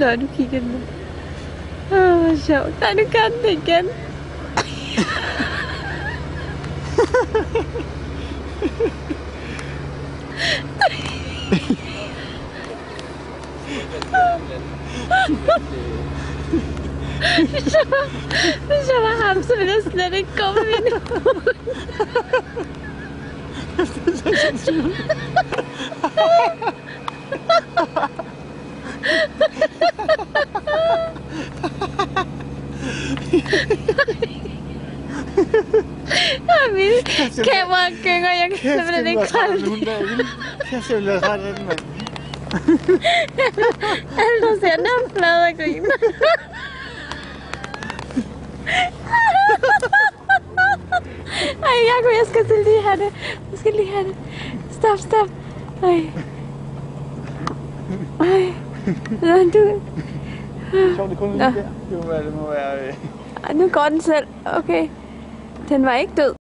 Nå, du kigger nu. Hvor sjovt. Nej, du kan det igen. Hvis jeg var ham, så ville jeg slet ikke gå med min hund. Mine kamera gynger, jeg kan simpelthen ikke holde det. Jeg skal lade ret af den, mand. Alle der ser den her flade og griner. Ej, Jacob, jeg skal lige have det. Jeg skal lige have det. Stop. Ej. Nå, du... Sjovt, det kun lige der. Det må være... Ej, nu går den selv. Okay. Den var ikke død.